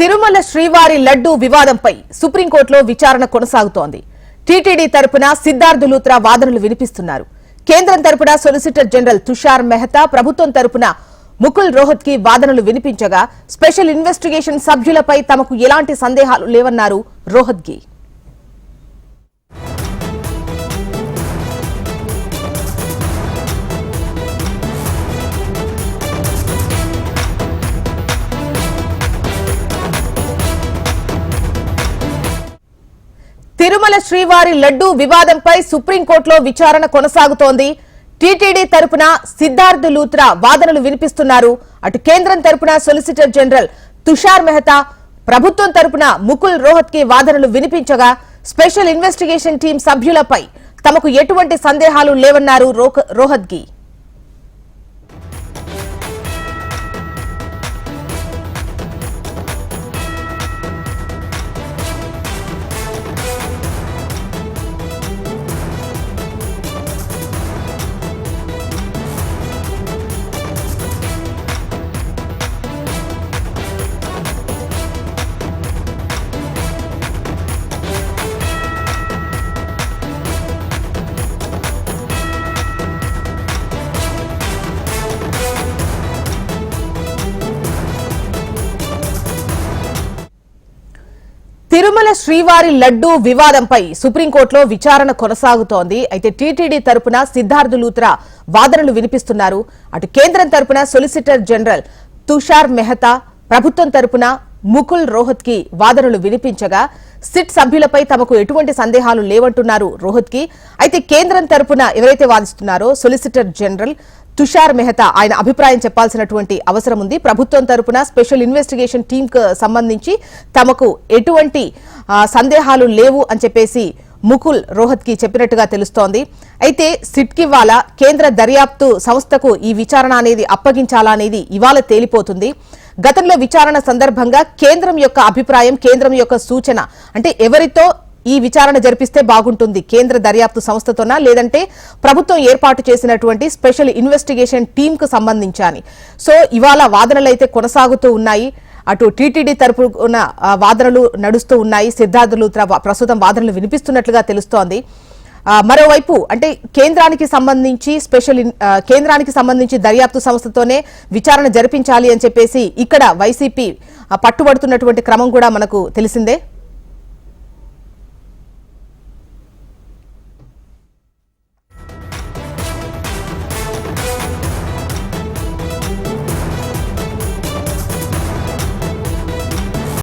తిరుమల శ్రీవారి లడ్డూ వివాదంపై సుప్రీంకోర్టులో విచారణ కొనసాగుతోంది. టీటీడీ తరపున సిద్ధార్థ్ లూత్రా వాదనలు వినిపిస్తున్నారు. కేంద్రం తరపున సొలిసిటర్ జనరల్ తుషార్ మెహతా, ప్రభుత్వం తరపున ముకుల్ రోహత్గి వాదనలు వినిపించగా స్పెషల్ ఇన్వెస్టిగేషన్ సభ్యులపై తమకు ఎలాంటి సందేహాలు లేవన్నారు రోహత్గి. తిరుమల శ్రీవారి లడ్డూ వివాదంపై సుప్రీంకోర్టులో విచారణ కొనసాగుతోంది. టీటీడీ తరపున సిద్ధార్థ్ లూత్రా వాదనలు వినిపిస్తున్నారు. అటు కేంద్రం తరపున సొలిసిటర్ జనరల్ తుషార్ మెహతా, ప్రభుత్వం తరపున ముకుల్ రోహత్గి వాదనలు వినిపించగా స్పెషల్ ఇన్వెస్టిగేషన్ టీం సభ్యులపై తమకు ఎటువంటి సందేహాలు లేవన్నారు రోహత్గి. తిరుమల శ్రీవారి లడ్డూ వివాదంపై సుప్రీంకోర్టులో విచారణ కొనసాగుతోంది. అయితే టీటీడీ తరపున సిద్ధార్థ్ లూత్రా వాదనలు వినిపిస్తున్నారు. అటు కేంద్రం తరపున సొలిసిటర్ జనరల్ తుషార్ మెహతా, ప్రభుత్వం తరపున ముకుల్ రోహత్గి వాదనలు వినిపించగా సిట్ సభ్యులపై తమకు ఎటువంటి సందేహాలు లేవంటున్నారు రోహత్గి. అయితే కేంద్రం తరపున ఎవరైతే వాదిస్తున్నారో సొలిసిటర్ జనరల్ తుషార్ మెహతా, ఆయన అభిప్రాయం చెప్పాల్సినటువంటి అవసరం ఉంది. ప్రభుత్వం తరపున స్పెషల్ ఇన్వెస్టిగేషన్ టీమ్ కు సంబంధించి తమకు ఎటువంటి సందేహాలు లేవు అని చెప్పేసి ముకుల్ రోహత్గి చెప్పినట్టుగా తెలుస్తోంది. అయితే సిట్కి ఇవాళ కేంద్ర దర్యాప్తు సంస్థకు ఈ విచారణ అనేది అప్పగించాలా అనేది ఇవాళ తేలిపోతుంది. గతంలో విచారణ సందర్భంగా కేంద్రం యొక్క అభిప్రాయం, కేంద్రం యొక్క సూచన అంటే ఎవరితో ఈ విచారణ జరిపిస్తే బాగుంటుంది, కేంద్ర దర్యాప్తు సంస్థతోనా లేదంటే ప్రభుత్వం ఏర్పాటు చేసినటువంటి స్పెషల్ ఇన్వెస్టిగేషన్ టీమ్ కు సంబంధించాని. సో ఇవాళ వాదనలు అయితే కొనసాగుతూ ఉన్నాయి. అటు టీటీడీ తరపున వాదనలు నడుస్తూ ఉన్నాయి. సిద్ధార్థ్ లూత్రా ప్రస్తుతం వాదనలు వినిపిస్తున్నట్లుగా తెలుస్తోంది. మరోవైపు అంటే కేంద్రానికి సంబంధించి దర్యాప్తు సంస్థతోనే విచారణ జరిపించాలి అని చెప్పేసి ఇక్కడ వైసీపీ పట్టుబడుతున్నటువంటి క్రమం కూడా మనకు తెలిసిందే.